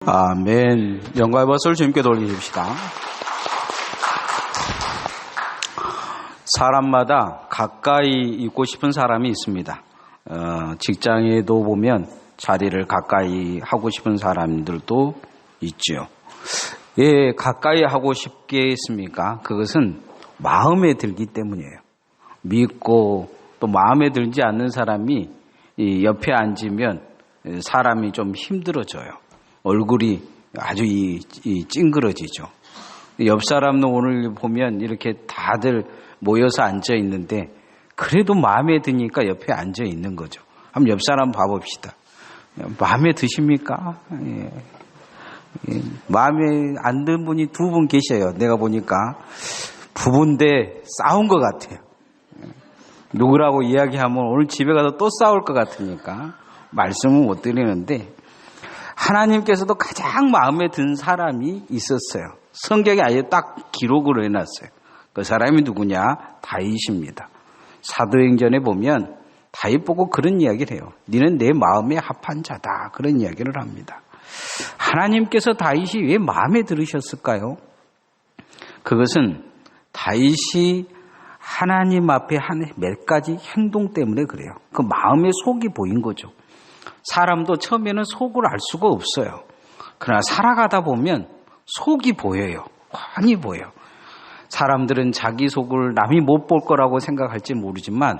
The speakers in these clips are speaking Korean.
아멘. 영광의 박수를 주님께 돌리십시다. 사람마다 가까이 있고 싶은 사람이 있습니다. 직장에도 보면 자리를 가까이 하고 싶은 사람들도 있죠. 왜 가까이 하고 싶게 했습니까? 그것은 마음에 들기 때문이에요. 믿고 또 마음에 들지 않는 사람이 옆에 앉으면 사람이 좀 힘들어져요. 얼굴이 아주 찡그러지죠. 옆 사람은 오늘 보면 이렇게 다들 모여서 앉아 있는데 그래도 마음에 드니까 옆에 앉아 있는 거죠. 한번 옆 사람 봐봅시다. 마음에 드십니까? 예. 마음에 안 드는 분이 두 분 계셔요. 내가 보니까 부부인데 싸운 것 같아요. 누구라고 이야기하면 오늘 집에 가서 또 싸울 것 같으니까 말씀은 못 드리는데, 하나님께서도 가장 마음에 든 사람이 있었어요. 성경에 아예 딱 기록으로 해놨어요. 그 사람이 누구냐? 다윗입니다. 사도행전에 보면 다윗 보고 그런 이야기를 해요. 너는 내 마음에 합한 자다. 그런 이야기를 합니다. 하나님께서 다윗이 왜 마음에 들으셨을까요? 그것은 다윗이 하나님 앞에 한 몇 가지 행동 때문에 그래요. 그 마음의 속이 보인 거죠. 사람도 처음에는 속을 알 수가 없어요. 그러나 살아가다 보면 속이 보여요. 환히 보여요. 사람들은 자기 속을 남이 못 볼 거라고 생각할지 모르지만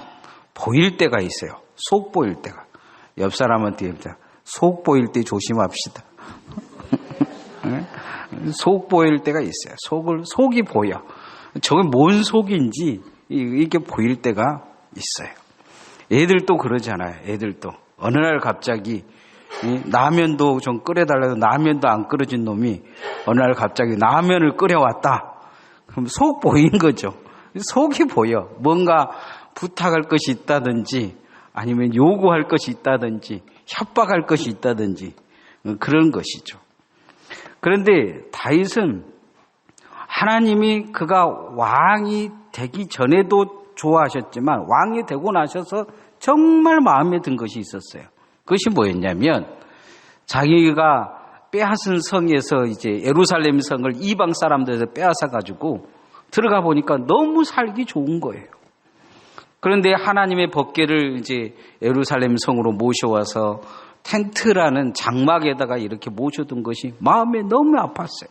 보일 때가 있어요. 속 보일 때가. 옆 사람한테 속 보일 때 조심합시다. 속 보일 때가 있어요. 속이 보여. 저게 뭔 속인지 이렇게 보일 때가 있어요. 애들도 그러잖아요. 애들도 어느 날 갑자기 라면도 좀 끓여달라고 라면도 안 끓여진 놈이 어느 날 갑자기 라면을 끓여왔다. 그럼 속 보인 거죠. 속이 보여. 뭔가 부탁할 것이 있다든지 아니면 요구할 것이 있다든지 협박할 것이 있다든지 그런 것이죠. 그런데 다윗은 하나님이 그가 왕이 되기 전에도 좋아하셨지만 왕이 되고 나셔서 정말 마음에 든 것이 있었어요. 그것이 뭐였냐면 자기가 빼앗은 성에서 이제 예루살렘 성을 이방 사람들에서 빼앗아 가지고 들어가 보니까 너무 살기 좋은 거예요. 그런데 하나님의 법궤를 이제 예루살렘 성으로 모셔와서 텐트라는 장막에다가 이렇게 모셔둔 것이 마음에 너무 아팠어요.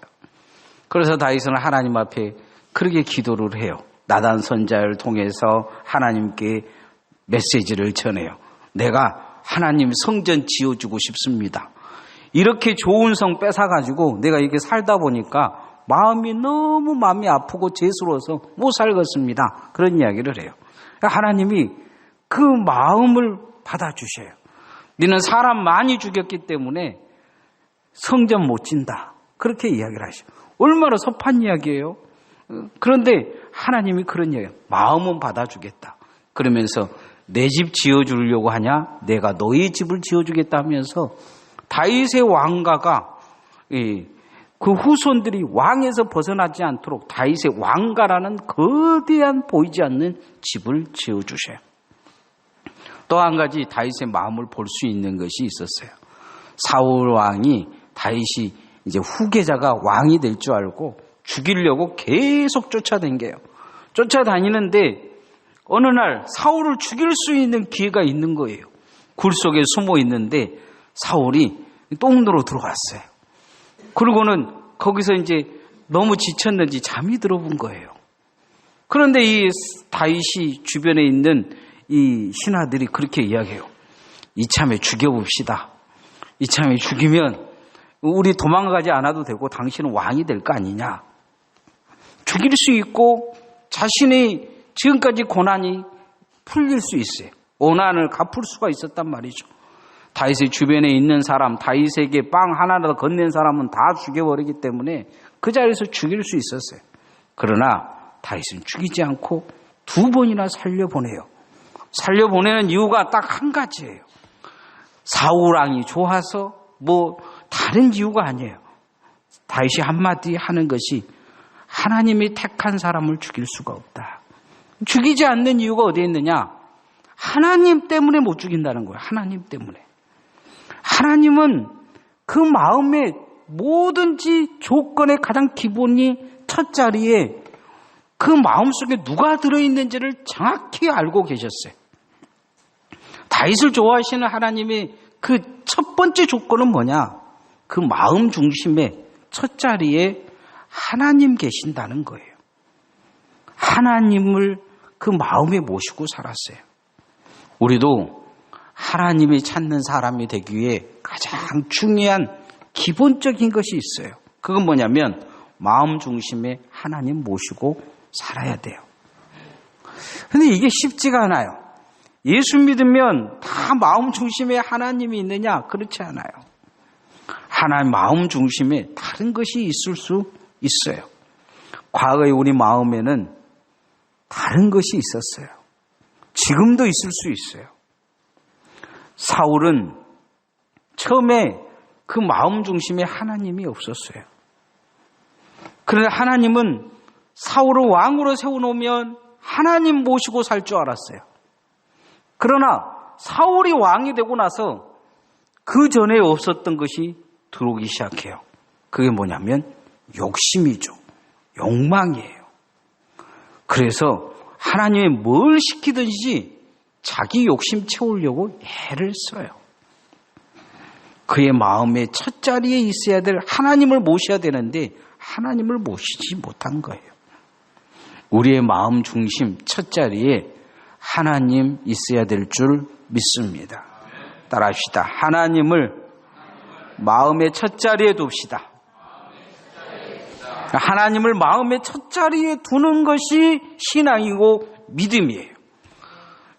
그래서 다윗은 하나님 앞에 그렇게 기도를 해요. 나단 선자를 통해서 하나님께 메시지를 전해요. 내가 하나님 성전 지어주고 싶습니다. 이렇게 좋은 성 뺏어가지고 내가 이렇게 살다 보니까 마음이 아프고 죄스러워서 못 살겠습니다. 그런 이야기를 해요. 하나님이 그 마음을 받아주셔요. 너는 사람 많이 죽였기 때문에 성전 못 진다. 그렇게 이야기를 하셔요. 얼마나 섭한 이야기예요. 그런데 하나님이 그런 이야기예요. 마음은 받아주겠다. 그러면서 내 집 지어주려고 하냐? 내가 너희 집을 지어주겠다 하면서 다윗의 왕가가 그 후손들이 왕에서 벗어나지 않도록 다윗의 왕가라는 거대한 보이지 않는 집을 지어주셔요. 또 한 가지 다윗의 마음을 볼 수 있는 것이 있었어요. 사울 왕이 다윗이 이제 후계자가 왕이 될 줄 알고 죽이려고 계속 쫓아다녀요. 쫓아다니는데 어느 날 사울을 죽일 수 있는 기회가 있는 거예요. 굴 속에 숨어 있는데 사울이 똥으로 들어왔어요. 그러고는 거기서 이제 너무 지쳤는지 잠이 들어본 거예요. 그런데 이 다윗이 주변에 있는 이 신하들이 그렇게 이야기해요. 이참에 죽여봅시다. 이참에 죽이면 우리 도망가지 않아도 되고 당신은 왕이 될 거 아니냐. 죽일 수 있고 자신의 지금까지 고난이 풀릴 수 있어요. 고난을 갚을 수가 있었단 말이죠. 다윗의 주변에 있는 사람, 다윗에게 빵 하나라도 건넨 사람은 다 죽여버리기 때문에 그 자리에서 죽일 수 있었어요. 그러나 다윗은 죽이지 않고 두 번이나 살려보내요. 살려보내는 이유가 딱 한 가지예요. 사울 왕이 좋아서 뭐 다른 이유가 아니에요. 다윗이 한마디 하는 것이 하나님이 택한 사람을 죽일 수가 없다. 죽이지 않는 이유가 어디에 있느냐? 하나님 때문에 못 죽인다는 거예요. 하나님 때문에. 하나님은 그 마음에 뭐든지 조건의 가장 기본이 첫 자리에 그 마음속에 누가 들어있는지를 정확히 알고 계셨어요. 다윗을 좋아하시는 하나님의 그 첫 번째 조건은 뭐냐? 그 마음 중심에 첫 자리에 하나님 계신다는 거예요. 하나님을 그 마음에 모시고 살았어요. 우리도 하나님이 찾는 사람이 되기 위해 가장 중요한 기본적인 것이 있어요. 그건 뭐냐면 마음 중심에 하나님 모시고 살아야 돼요. 근데 이게 쉽지가 않아요. 예수 믿으면 다 마음 중심에 하나님이 있느냐? 그렇지 않아요. 하나님 마음 중심에 다른 것이 있을 수 있어요. 과거의 우리 마음에는 다른 것이 있었어요. 지금도 있을 수 있어요. 사울은 처음에 그 마음 중심에 하나님이 없었어요. 그런데 하나님은 사울을 왕으로 세워놓으면 하나님 모시고 살 줄 알았어요. 그러나 사울이 왕이 되고 나서 그 전에 없었던 것이 들어오기 시작해요. 그게 뭐냐면 욕심이죠. 욕망이에요. 그래서 하나님이 뭘 시키든지 자기 욕심 채우려고 애를 써요. 그의 마음의 첫 자리에 있어야 될 하나님을 모셔야 되는데 하나님을 모시지 못한 거예요. 우리의 마음 중심 첫 자리에 하나님 있어야 될 줄 믿습니다. 따라합시다. 하나님을 마음의 첫 자리에 둡시다. 하나님을 마음의 첫 자리에 두는 것이 신앙이고 믿음이에요.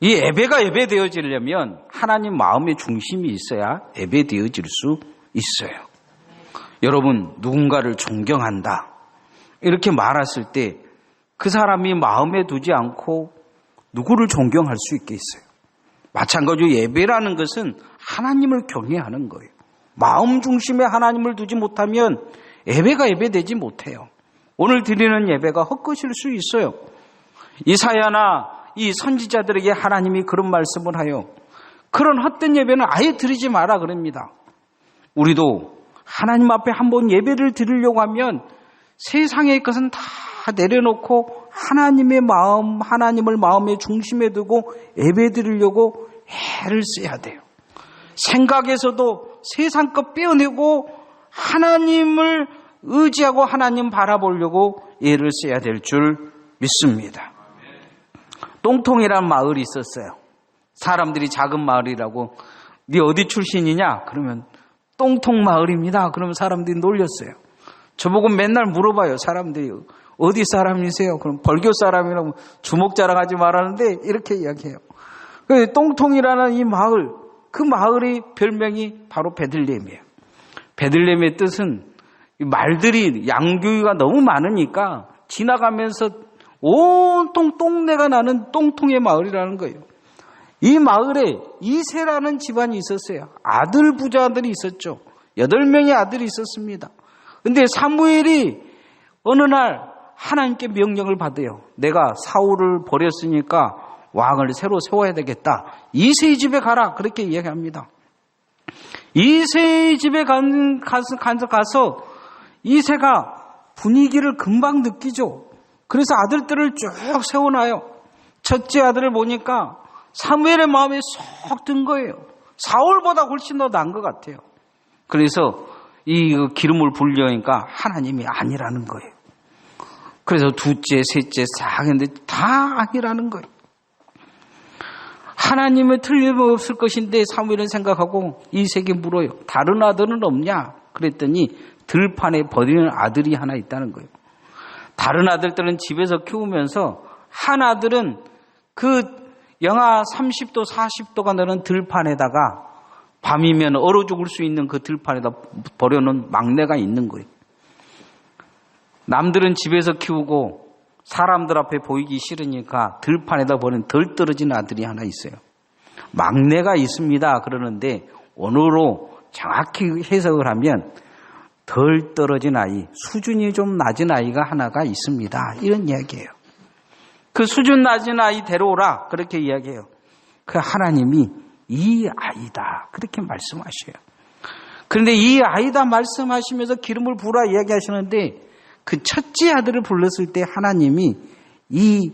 이 예배가 예배되어지려면 하나님 마음의 중심이 있어야 예배되어질 수 있어요. 여러분, 누군가를 존경한다 이렇게 말했을 때 그 사람이 마음에 두지 않고 누구를 존경할 수 있겠어요? 마찬가지로 예배라는 것은 하나님을 경외하는 거예요. 마음 중심에 하나님을 두지 못하면 예배가 예배되지 못해요. 오늘 드리는 예배가 헛것일 수 있어요. 이사야나 이 선지자들에게 하나님이 그런 말씀을 하여 그런 헛된 예배는 아예 드리지 마라 그럽니다. 우리도 하나님 앞에 한번 예배를 드리려고 하면 세상의 것은 다 내려놓고 하나님의 마음, 하나님을 마음의 중심에 두고 예배 드리려고 애를 써야 돼요. 생각에서도 세상 것 빼어내고 하나님을 의지하고 하나님 바라보려고 애를 써야 될 줄 믿습니다. 똥통이라는 마을이 있었어요. 사람들이 작은 마을이라고 네 어디 출신이냐? 그러면 똥통 마을입니다. 그러면 사람들이 놀렸어요. 저보고 맨날 물어봐요. 사람들이 어디 사람이세요? 그럼 벌교 사람이라고 주먹 자랑하지 말라는데 이렇게 이야기해요. 똥통이라는 이 마을, 그 마을의 별명이 바로 베들레헴이에요. 베들레헴의 뜻은 말들이 양교위가 너무 많으니까 지나가면서 온통 똥내가 나는 똥통의 마을이라는 거예요. 이 마을에 이세라는 집안이 있었어요. 아들 부자들이 있었죠. 8명의 아들이 있었습니다. 근데 사무엘이 어느 날 하나님께 명령을 받아요. 내가 사울을 버렸으니까 왕을 새로 세워야 되겠다. 이세의 집에 가라. 그렇게 이야기합니다. 이세의 집에 가서 이세가 분위기를 금방 느끼죠. 그래서 아들들을 쭉 세워놔요. 첫째 아들을 보니까 사무엘의 마음에 쏙 든 거예요. 사울보다 훨씬 더 나은 것 같아요. 그래서 이 기름을 부으려니까 하나님이 아니라는 거예요. 그래서 둘째, 셋째 싹 했는데 다 아니라는 거예요. 하나님은 틀림없을 것인데 사무엘은 생각하고 이세에게 물어요. 다른 아들은 없냐? 그랬더니 들판에 버리는 아들이 하나 있다는 거예요. 다른 아들들은 집에서 키우면서 한 아들은 그 영하 30도, 40도가 나는 들판에다가 밤이면 얼어 죽을 수 있는 그 들판에다 버려놓은 막내가 있는 거예요. 남들은 집에서 키우고 사람들 앞에 보이기 싫으니까 들판에다 버린 덜 떨어진 아들이 하나 있어요. 막내가 있습니다. 그러는데 오늘로 정확히 해석을 하면 덜 떨어진 아이, 수준이 좀 낮은 아이가 하나가 있습니다. 이런 이야기예요. 그 수준 낮은 아이 데려오라. 그렇게 이야기해요. 그 하나님이 이 아이다. 그렇게 말씀하셔요. 그런데 이 아이다 말씀하시면서 기름을 부으라 이야기하시는데 그 첫째 아들을 불렀을 때 하나님이 이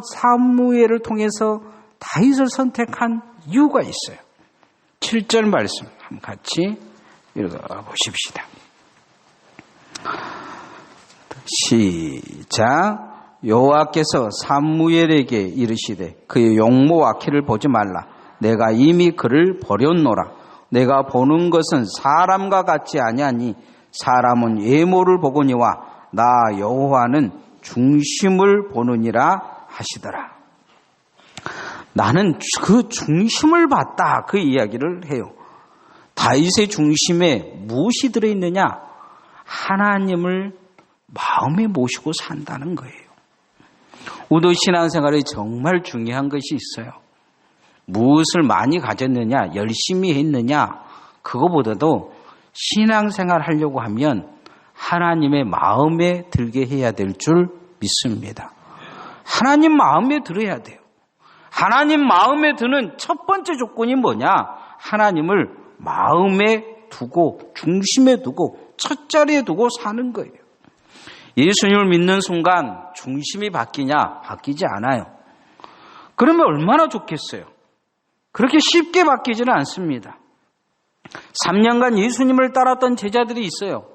사무엘을 통해서 다윗을 선택한 이유가 있어요. 7절 말씀 한번 같이 읽어보십시다. 시작. 여호와께서 사무엘에게 이르시되 그의 용모와 키를 보지 말라. 내가 이미 그를 버렸노라. 내가 보는 것은 사람과 같지 아니하니 사람은 외모를 보거니와 나 여호와는 중심을 보느니라 하시더라. 나는 그 중심을 봤다, 그 이야기를 해요. 다윗의 중심에 무엇이 들어있느냐? 하나님을 마음에 모시고 산다는 거예요. 우리 신앙생활에 정말 중요한 것이 있어요. 무엇을 많이 가졌느냐, 열심히 했느냐, 그거보다도 신앙생활 하려고 하면 하나님의 마음에 들게 해야 될 줄 믿습니다. 하나님 마음에 들어야 돼요. 하나님 마음에 드는 첫 번째 조건이 뭐냐? 하나님을 마음에 두고 중심에 두고 첫 자리에 두고 사는 거예요. 예수님을 믿는 순간 중심이 바뀌냐? 바뀌지 않아요. 그러면 얼마나 좋겠어요? 그렇게 쉽게 바뀌지는 않습니다. 3년간 예수님을 따랐던 제자들이 있어요.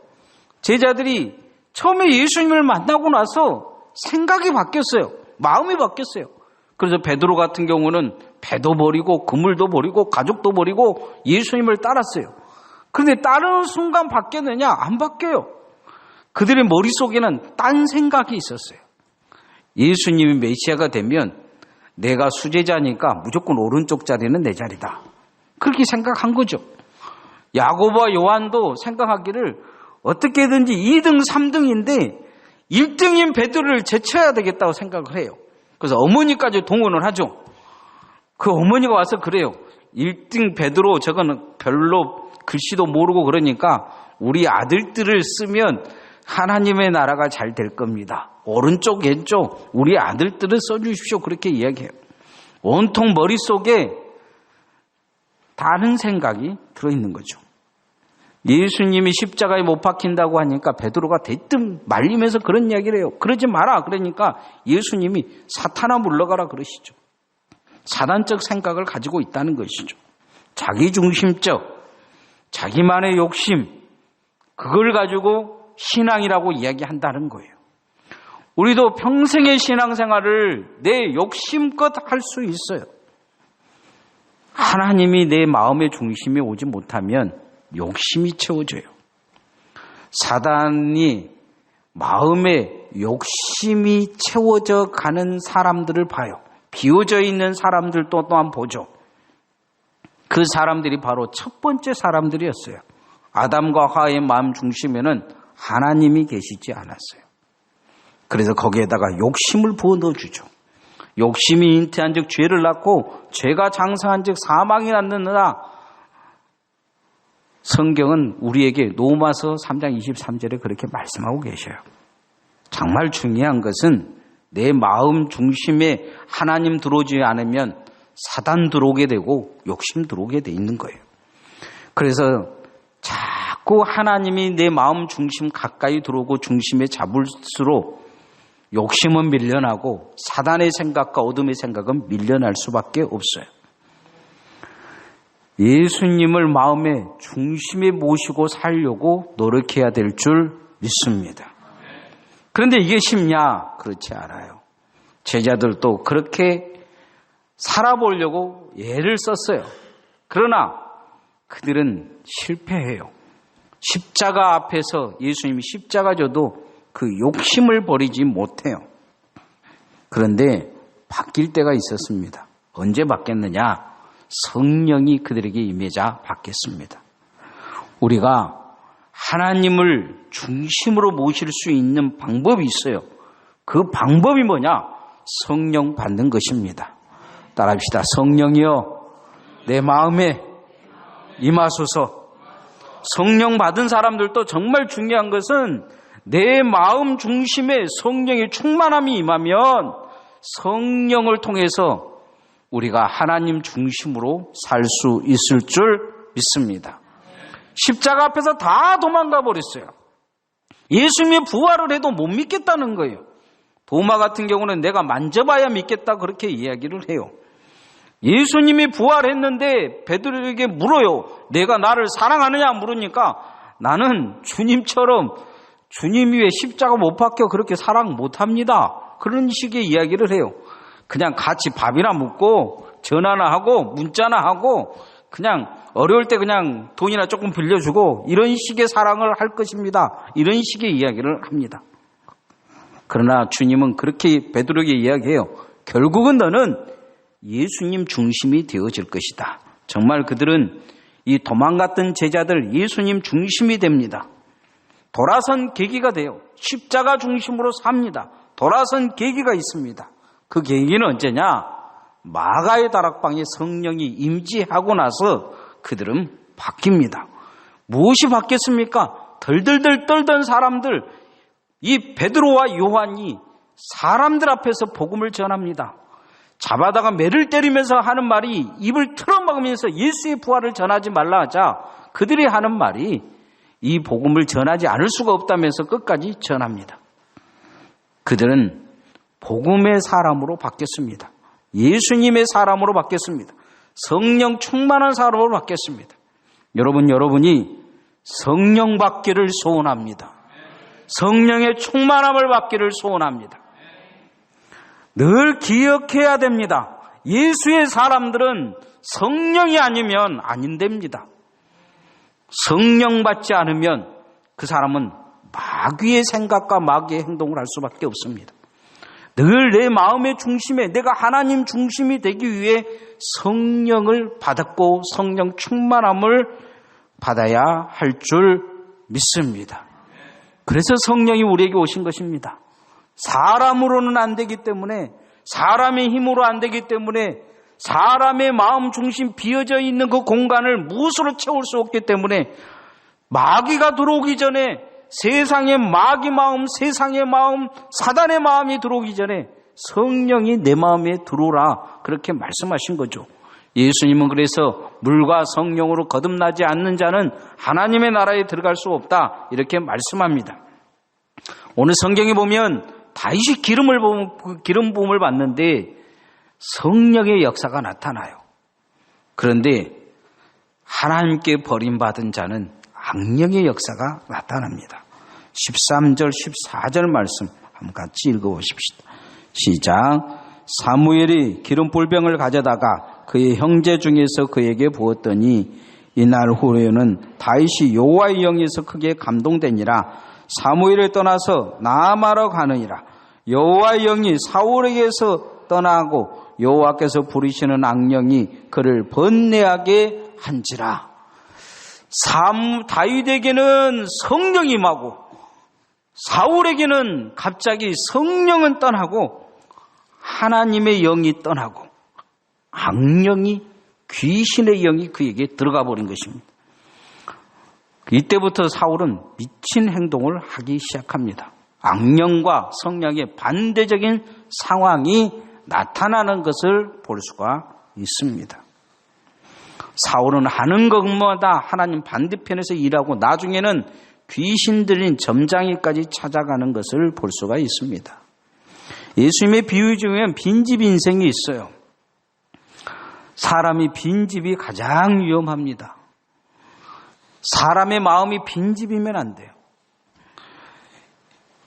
제자들이 처음에 예수님을 만나고 나서 생각이 바뀌었어요. 마음이 바뀌었어요. 그래서 베드로 같은 경우는 배도 버리고 그물도 버리고 가족도 버리고 예수님을 따랐어요. 그런데 따르는 순간 바뀌었느냐? 안 바뀌어요. 그들의 머릿속에는 딴 생각이 있었어요. 예수님이 메시아가 되면 내가 수제자니까 무조건 오른쪽 자리는 내 자리다. 그렇게 생각한 거죠. 야고보와 요한도 생각하기를 어떻게든지 2등, 3등인데 1등인 베드로를 제쳐야 되겠다고 생각을 해요. 그래서 어머니까지 동원을 하죠. 그 어머니가 와서 그래요. 1등 베드로 저거는 별로 글씨도 모르고 그러니까 우리 아들들을 쓰면 하나님의 나라가 잘 될 겁니다. 오른쪽 왼쪽 우리 아들들을 써주십시오. 그렇게 이야기해요. 온통 머릿속에 다른 생각이 들어있는 거죠. 예수님이 십자가에 못 박힌다고 하니까 베드로가 대뜸 말리면서 그런 이야기를 해요. 그러지 마라. 그러니까 예수님이 사탄아 물러가라 그러시죠. 사단적 생각을 가지고 있다는 것이죠. 자기중심적, 자기만의 욕심, 그걸 가지고 신앙이라고 이야기한다는 거예요. 우리도 평생의 신앙생활을 내 욕심껏 할 수 있어요. 하나님이 내 마음의 중심에 오지 못하면 욕심이 채워져요. 사단이 마음에 욕심이 채워져 가는 사람들을 봐요. 비워져 있는 사람들도 또한 보죠. 그 사람들이 바로 첫 번째 사람들이었어요. 아담과 하와의 마음 중심에는 하나님이 계시지 않았어요. 그래서 거기에다가 욕심을 부어 넣어주죠. 욕심이 잉태한 즉 죄를 낳고 죄가 장성한 즉 사망이 낳느니라. 성경은 우리에게 로마서 3장 23절에 그렇게 말씀하고 계셔요. 정말 중요한 것은 내 마음 중심에 하나님 들어오지 않으면 사단 들어오게 되고 욕심 들어오게 돼 있는 거예요. 그래서 자꾸 하나님이 내 마음 중심 가까이 들어오고 중심에 잡을수록 욕심은 밀려나고 사단의 생각과 어둠의 생각은 밀려날 수밖에 없어요. 예수님을 마음의 중심에 모시고 살려고 노력해야 될 줄 믿습니다. 그런데 이게 쉽냐? 그렇지 않아요. 제자들도 그렇게 살아보려고 애를 썼어요. 그러나 그들은 실패해요. 십자가 앞에서 예수님이 십자가 져도 그 욕심을 버리지 못해요. 그런데 바뀔 때가 있었습니다. 언제 바뀌었느냐? 성령이 그들에게 임하자 바뀌었습니다. 우리가 하나님을 중심으로 모실 수 있는 방법이 있어요. 그 방법이 뭐냐? 성령 받는 것입니다. 따라합시다. 성령이여 내 마음에 임하소서. 성령 받은 사람들도 정말 중요한 것은 내 마음 중심에 성령의 충만함이 임하면 성령을 통해서 우리가 하나님 중심으로 살 수 있을 줄 믿습니다. 십자가 앞에서 다 도망가 버렸어요. 예수님이 부활을 해도 못 믿겠다는 거예요. 도마 같은 경우는 내가 만져봐야 믿겠다 그렇게 이야기를 해요. 예수님이 부활했는데 베드로에게 물어요. 내가 나를 사랑하느냐 물으니까 나는 주님처럼 주님 위에 십자가 못 박혀 그렇게 사랑 못합니다. 그런 식의 이야기를 해요. 그냥 같이 밥이나 먹고 전화나 하고 문자나 하고 그냥 어려울 때 그냥 돈이나 조금 빌려주고 이런 식의 사랑을 할 것입니다. 이런 식의 이야기를 합니다. 그러나 주님은 그렇게 베드로에게 이야기해요. 결국은 너는 예수님 중심이 되어질 것이다. 정말 그들은 이 도망갔던 제자들 예수님 중심이 됩니다. 돌아선 계기가 돼요. 십자가 중심으로 삽니다. 돌아선 계기가 있습니다. 그 계기는 언제냐? 마가의 다락방에 성령이 임재하고 나서 그들은 바뀝니다. 무엇이 바뀌었습니까? 덜덜덜 떨던 사람들, 이 베드로와 요한이 사람들 앞에서 복음을 전합니다. 잡아다가 매를 때리면서 하는 말이 입을 틀어막으면서 예수의 부활을 전하지 말라 하자 그들이 하는 말이 이 복음을 전하지 않을 수가 없다면서 끝까지 전합니다. 그들은 복음의 사람으로 바뀌었습니다. 예수님의 사람으로 바뀌었습니다. 성령 충만한 사람으로 바뀌었습니다. 여러분이 성령 받기를 소원합니다. 성령의 충만함을 받기를 소원합니다. 늘 기억해야 됩니다. 예수의 사람들은 성령이 아니면 아닌답니다. 성령 받지 않으면 그 사람은 마귀의 생각과 마귀의 행동을 할 수밖에 없습니다. 늘 내 마음의 중심에 내가 하나님 중심이 되기 위해 성령을 받았고 성령 충만함을 받아야 할 줄 믿습니다. 그래서 성령이 우리에게 오신 것입니다. 사람으로는 안 되기 때문에, 사람의 힘으로 안 되기 때문에, 사람의 마음 중심 비어져 있는 그 공간을 무엇으로 채울 수 없기 때문에 마귀가 들어오기 전에 세상의 마귀 마음, 세상의 마음, 사단의 마음이 들어오기 전에 성령이 내 마음에 들어오라 그렇게 말씀하신 거죠. 예수님은 그래서 물과 성령으로 거듭나지 않는 자는 하나님의 나라에 들어갈 수 없다 이렇게 말씀합니다. 오늘 성경에 보면 다윗이 기름 부음을 받는데 성령의 역사가 나타나요. 그런데 하나님께 버림받은 자는 악령의 역사가 나타납니다. 13절 14절 말씀 한번 같이 읽어보십시다. 시작. 사무엘이 기름불병을 가져다가 그의 형제 중에서 그에게 부었더니 이날 후에는 다윗이 여호와의 영에서 크게 감동되니라. 사무엘을 떠나서 나아마로 가느니라. 여호와의 영이 사울에게서 떠나고 여호와께서 부리시는 악령이 그를 번뇌하게 한지라. 다윗에게는 성령이 임하고 사울에게는 갑자기 성령은 떠나고 하나님의 영이 떠나고 악령이 귀신의 영이 그에게 들어가 버린 것입니다. 이때부터 사울은 미친 행동을 하기 시작합니다. 악령과 성령의 반대적인 상황이 나타나는 것을 볼 수가 있습니다. 사울은 하는 것마다 하나님 반대편에서 일하고 나중에는 귀신 들린 점장이까지 찾아가는 것을 볼 수가 있습니다. 예수님의 비유 중에 빈집 인생이 있어요. 사람이 빈집이 가장 위험합니다. 사람의 마음이 빈집이면 안 돼요.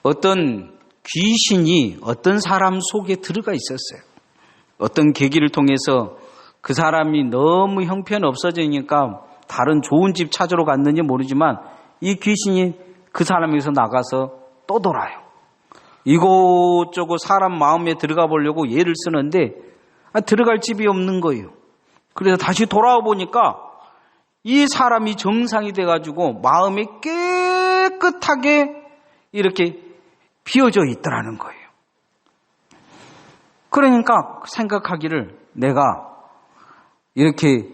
어떤 귀신이 어떤 사람 속에 들어가 있었어요. 어떤 계기를 통해서 그 사람이 너무 형편없어지니까 다른 좋은 집 찾으러 갔는지 모르지만 이 귀신이 그 사람에게서 나가서 또 돌아요. 이곳저곳 사람 마음에 들어가 보려고 예를 쓰는데 들어갈 집이 없는 거예요. 그래서 다시 돌아와 보니까 이 사람이 정상이 돼가지고 마음이 깨끗하게 이렇게 비어져 있더라는 거예요. 그러니까 생각하기를 내가 이렇게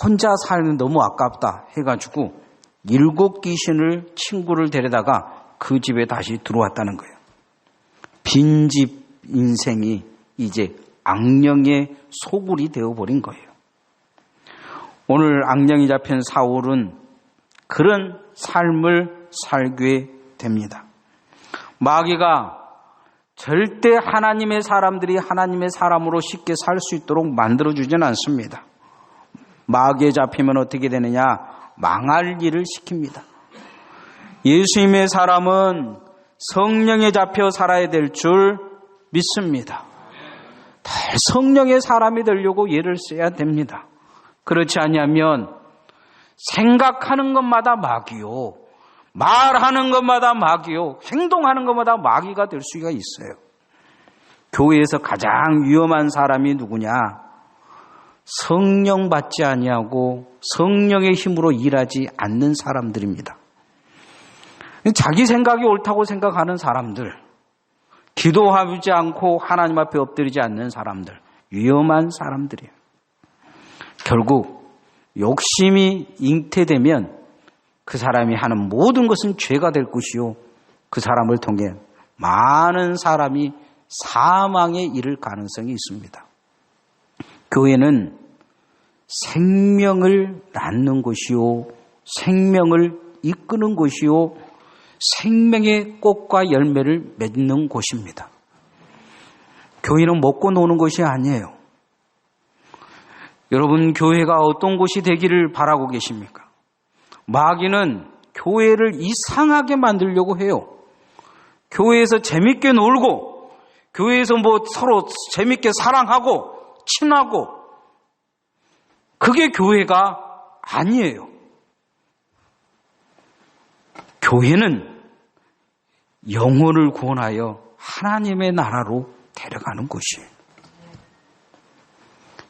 혼자 살면 너무 아깝다 해가지고 7 귀신을 친구를 데려다가 그 집에 다시 들어왔다는 거예요. 빈집 인생이 이제 악령의 소굴이 되어버린 거예요. 오늘 악령이 잡힌 사울은 그런 삶을 살게 됩니다. 마귀가 절대 하나님의 사람들이 하나님의 사람으로 쉽게 살 수 있도록 만들어주지는 않습니다. 마귀에 잡히면 어떻게 되느냐? 망할 일을 시킵니다. 예수님의 사람은 성령에 잡혀 살아야 될 줄 믿습니다. 성령의 사람이 되려고 예를 써야 됩니다. 그렇지 아니하면 생각하는 것마다 마귀요, 말하는 것마다 마귀요, 행동하는 것마다 마귀가 될 수가 있어요. 교회에서 가장 위험한 사람이 누구냐? 성령 받지 아니하고 성령의 힘으로 일하지 않는 사람들입니다. 자기 생각이 옳다고 생각하는 사람들, 기도하지 않고 하나님 앞에 엎드리지 않는 사람들, 위험한 사람들이에요. 결국 욕심이 잉태되면 그 사람이 하는 모든 것은 죄가 될 것이요, 그 사람을 통해 많은 사람이 사망에 이를 가능성이 있습니다. 교회는 생명을 낳는 곳이요, 생명을 이끄는 곳이요, 생명의 꽃과 열매를 맺는 곳입니다. 교회는 먹고 노는 곳이 아니에요. 여러분, 교회가 어떤 곳이 되기를 바라고 계십니까? 마귀는 교회를 이상하게 만들려고 해요. 교회에서 재밌게 놀고, 교회에서 서로 재밌게 사랑하고 친하고, 그게 교회가 아니에요. 교회는 영혼을 구원하여 하나님의 나라로 데려가는 곳이에요.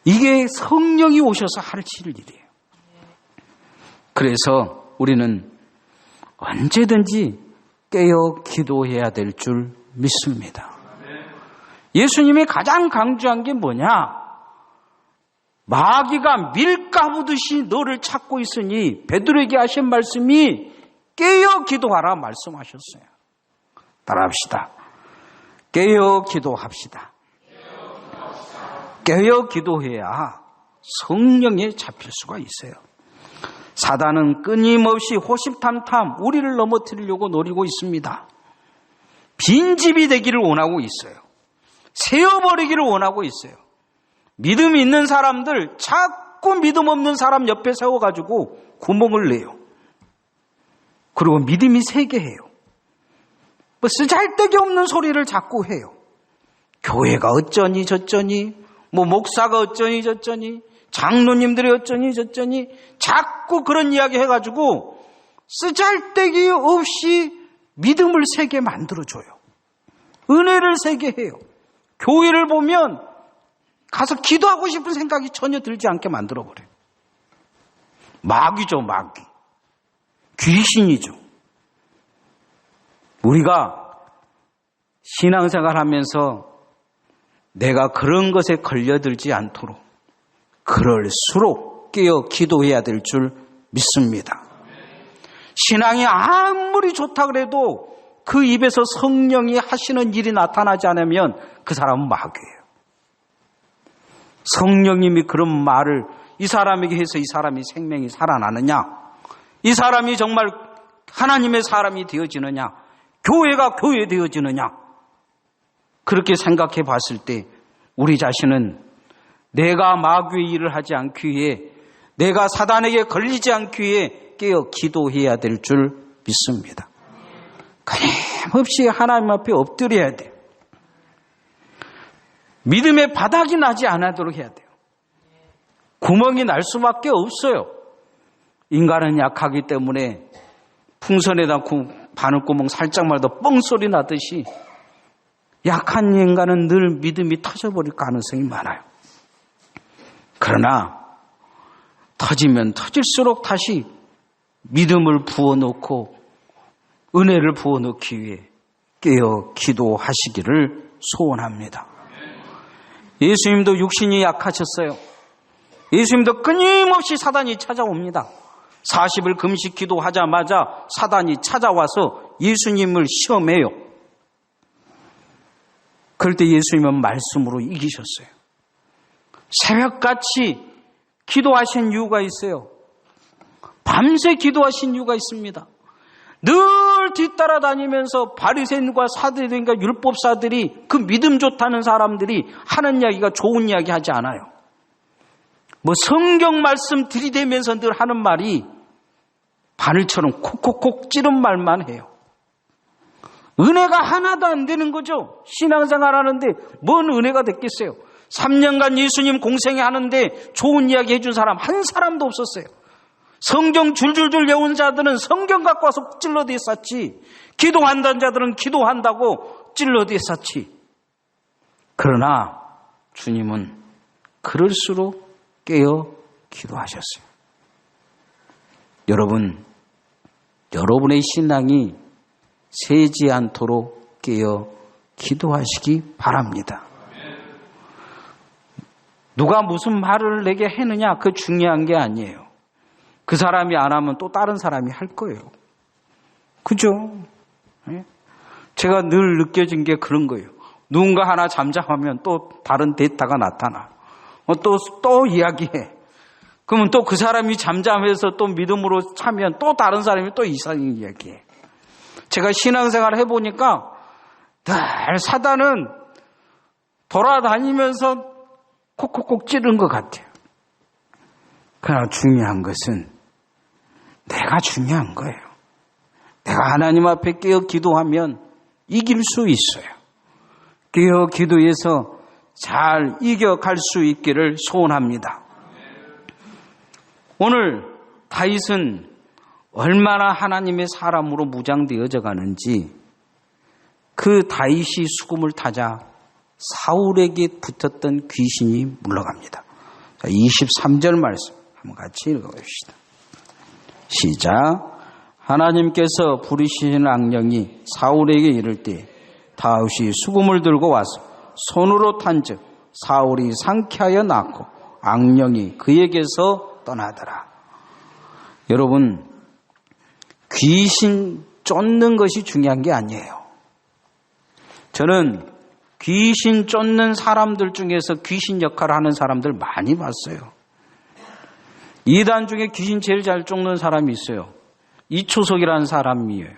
이게 성령이 오셔서 하실 일이에요. 그래서 우리는 언제든지 깨어 기도해야 될 줄 믿습니다. 예수님이 가장 강조한 게 뭐냐? 마귀가 밀가부듯이 너를 찾고 있으니 베드로에게 하신 말씀이 깨어 기도하라 말씀하셨어요. 따라합시다. 깨어 기도합시다. 깨어 기도해야 성령에 잡힐 수가 있어요. 사단은 끊임없이 호시탐탐 우리를 넘어뜨리려고 노리고 있습니다. 빈집이 되기를 원하고 있어요. 세워버리기를 원하고 있어요. 믿음 있는 사람들 자꾸 믿음 없는 사람 옆에 세워가지고 구멍을 내요. 그리고 믿음이 세게 해요. 쓰잘데기 없는 소리를 자꾸 해요. 교회가 어쩌니 저쩌니, 목사가 어쩌니 저쩌니, 장로님들이 어쩌니 저쩌니, 자꾸 그런 이야기 해가지고 쓰잘데기 없이 믿음을 세게 만들어줘요. 은혜를 세게 해요. 교회를 보면 가서 기도하고 싶은 생각이 전혀 들지 않게 만들어버려요. 마귀죠, 마귀. 귀신이죠. 우리가 신앙생활 하면서 내가 그런 것에 걸려들지 않도록 그럴수록 깨어 기도해야 될 줄 믿습니다. 신앙이 아무리 좋다 그래도 그 입에서 성령이 하시는 일이 나타나지 않으면 그 사람은 마귀예요. 성령님이 그런 말을 이 사람에게 해서 이 사람이 생명이 살아나느냐, 이 사람이 정말 하나님의 사람이 되어지느냐, 교회가 교회 되어지느냐, 그렇게 생각해 봤을 때 우리 자신은 내가 마귀의 일을 하지 않기 위해, 내가 사단에게 걸리지 않기 위해 깨어 기도해야 될 줄 믿습니다. 끊임없이 하나님 앞에 엎드려야 돼요. 믿음의 바닥이 나지 않도록 해야 돼요. 구멍이 날 수밖에 없어요. 인간은 약하기 때문에 풍선에다 바늘구멍 살짝만 더 뻥소리 나듯이 약한 인간은 늘 믿음이 터져버릴 가능성이 많아요. 그러나 터지면 터질수록 다시 믿음을 부어놓고 은혜를 부어놓기 위해 깨어 기도하시기를 소원합니다. 예수님도 육신이 약하셨어요. 예수님도 끊임없이 사단이 찾아옵니다. 40일 금식 기도하자마자 사단이 찾아와서 예수님을 시험해요. 그럴 때 예수님은 말씀으로 이기셨어요. 새벽같이 기도하신 이유가 있어요. 밤새 기도하신 이유가 있습니다. 늘 뒤따라다니면서 바리새인과 사두개인과 율법사들이, 그 믿음 좋다는 사람들이 하는 이야기가 좋은 이야기 하지 않아요. 뭐 성경 말씀 들이대면서 늘 하는 말이 바늘처럼 콕콕콕 찌른 말만 해요. 은혜가 하나도 안 되는 거죠. 신앙생활 하는데 뭔 은혜가 됐겠어요. 3년간 예수님 공생회 하는데 좋은 이야기 해준 사람 한 사람도 없었어요. 성경 줄줄줄 외운 자들은 성경 갖고 와서 찔러대 쌌지, 기도한다는 자들은 기도한다고 찔러대 쌌지. 그러나 주님은 그럴수록 깨어 기도하셨어요. 여러분의 신앙이 새지 않도록 깨어 기도하시기 바랍니다. 누가 무슨 말을 내게 했느냐, 그 중요한 게 아니에요. 그 사람이 안 하면 또 다른 사람이 할 거예요. 그죠? 제가 늘 느껴진 게 그런 거예요. 누군가 하나 잠잠하면 또 다른 대타가 나타나. 또 이야기해. 그러면 또 그 사람이 잠잠해서 또 믿음으로 차면 또 다른 사람이 또 이상한 이야기해. 제가 신앙생활 해보니까 늘 사단은 돌아다니면서 콕콕콕 찌른 것 같아요. 그러나 중요한 것은 내가 중요한 거예요. 내가 하나님 앞에 깨어 기도하면 이길 수 있어요. 깨어 기도해서 잘 이겨갈 수 있기를 소원합니다. 오늘 다윗은 얼마나 하나님의 사람으로 무장되어져 가는지, 그 다윗이 수금을 타자 사울에게 붙었던 귀신이 물러갑니다. 자, 23절 말씀 한번 같이 읽어봅시다. 시작. 하나님께서 부르시는 악령이 사울에게 이를 때 다윗이 수금을 들고 와서 손으로 탄즉 사울이 상쾌하여 낳고 악령이 그에게서 떠나더라. 여러분, 귀신 쫓는 것이 중요한 게 아니에요. 저는 귀신 쫓는 사람들 중에서 귀신 역할을 하는 사람들 많이 봤어요. 이단 중에 귀신 제일 잘 쫓는 사람이 있어요. 이초석이라는 사람이에요.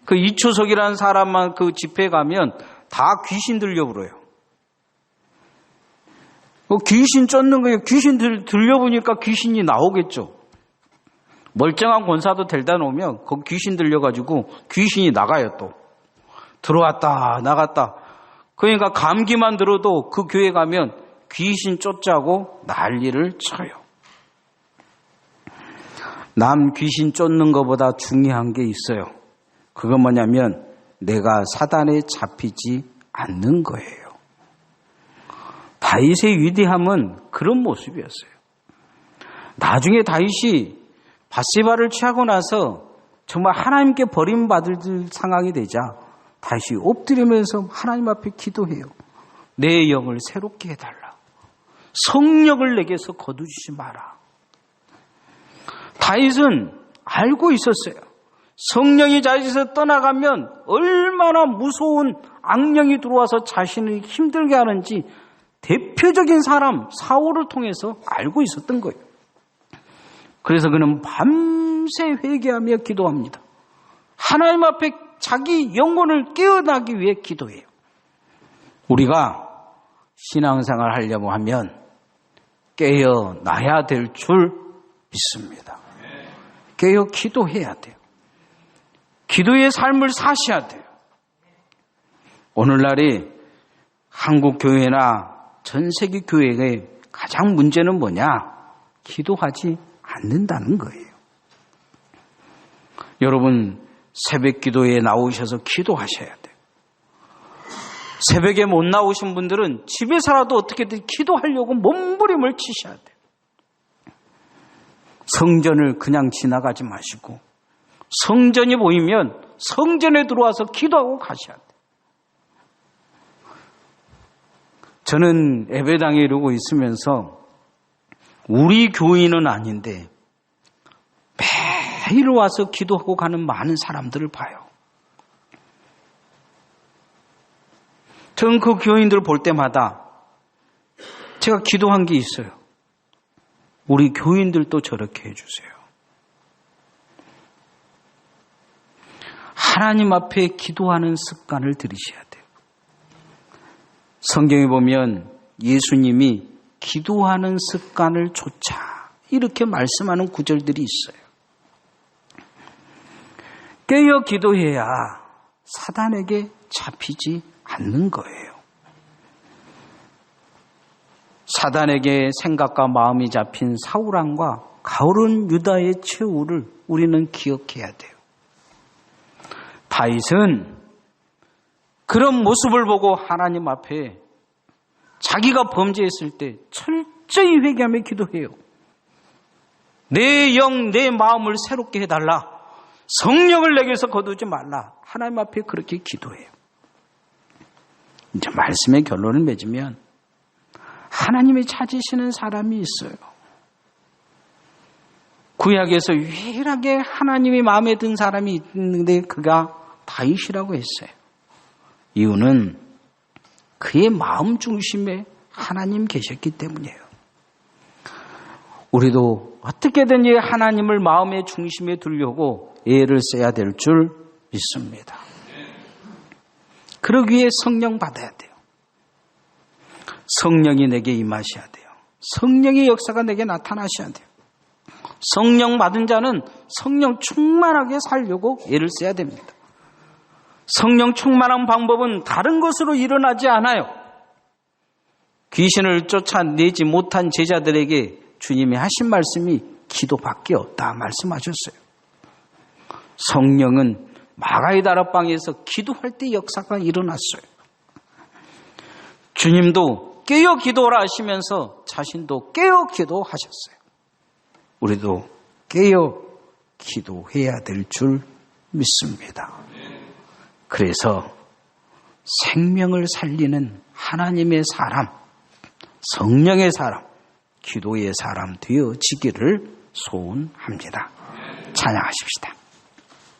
그 이초석이라는 사람만 그 집회에 가면 다 귀신 들려 불어요. 귀신 쫓는 거예요. 귀신 들려보니까 귀신이 나오겠죠. 멀쩡한 권사도 데려다 놓으면 거기 귀신 들려가지고 귀신이 나가요. 또 들어왔다 나갔다. 그러니까 감기만 들어도 그 교회 가면 귀신 쫓자고 난리를 쳐요. 남 귀신 쫓는 것보다 중요한 게 있어요. 그건 뭐냐면 내가 사단에 잡히지 않는 거예요. 다윗의 위대함은 그런 모습이었어요. 나중에 다윗이 밧세바를 취하고 나서 정말 하나님께 버림받을 상황이 되자 다시 엎드리면서 하나님 앞에 기도해요. 내 영을 새롭게 해달라. 성령을 내게서 거두주지 마라. 다윗은 알고 있었어요. 성령이 자신에서 떠나가면 얼마나 무서운 악령이 들어와서 자신을 힘들게 하는지 대표적인 사람 사울을 통해서 알고 있었던 거예요. 그래서 그는 밤새 회개하며 기도합니다. 하나님 앞에 자기 영혼을 깨어나기 위해 기도해요. 우리가 신앙생활 하려고 하면 깨어나야 될 줄 믿습니다. 깨어 기도해야 돼요. 기도의 삶을 사셔야 돼요. 오늘날의 한국 교회나 전 세계 교회의 가장 문제는 뭐냐? 기도하지 않는다는 거예요. 여러분, 새벽 기도에 나오셔서 기도하셔야 돼요. 새벽에 못 나오신 분들은 집에서라도 어떻게든 기도하려고 몸부림을 치셔야 돼요. 성전을 그냥 지나가지 마시고 성전이 보이면 성전에 들어와서 기도하고 가셔야 돼요. 저는 예배당에 이러고 있으면서 우리 교인은 아닌데 매일 와서 기도하고 가는 많은 사람들을 봐요. 저는 그 교인들 볼 때마다 제가 기도한 게 있어요. 우리 교인들도 저렇게 해주세요. 하나님 앞에 기도하는 습관을 들이셔야 돼요. 성경에 보면 예수님이 기도하는 습관을 좇아 이렇게 말씀하는 구절들이 있어요. 깨어 기도해야 사단에게 잡히지 않는 거예요. 사단에게 생각과 마음이 잡힌 사울왕과 가룟 유다의 최후를 우리는 기억해야 돼요. 다윗은 그런 모습을 보고 하나님 앞에 자기가 범죄했을 때 철저히 회개하며 기도해요. 내 영, 내 마음을 새롭게 해달라. 성령을 내게서 거두지 말라. 하나님 앞에 그렇게 기도해요. 이제 말씀의 결론을 맺으면 하나님이 찾으시는 사람이 있어요. 구약에서 유일하게 하나님이 마음에 든 사람이 있는데 그가 다윗이라고 했어요. 이유는 그의 마음 중심에 하나님 계셨기 때문이에요. 우리도 어떻게든 하나님을 마음의 중심에 두려고 애를 써야 될 줄 믿습니다. 그러기 위해 성령 받아야 돼요. 성령이 내게 임하셔야 돼요. 성령의 역사가 내게 나타나셔야 돼요. 성령 받은 자는 성령 충만하게 살려고 애를 써야 됩니다. 성령 충만한 방법은 다른 것으로 일어나지 않아요. 귀신을 쫓아내지 못한 제자들에게 주님이 하신 말씀이 기도밖에 없다 말씀하셨어요. 성령은 마가의 다락방에서 기도할 때 역사가 일어났어요. 주님도 깨어 기도하라 하시면서 자신도 깨어 기도하셨어요. 우리도 깨어 기도해야 될 줄 믿습니다. 그래서 생명을 살리는 하나님의 사람, 성령의 사람, 기도의 사람 되어지기를 소원합니다. 찬양하십시다.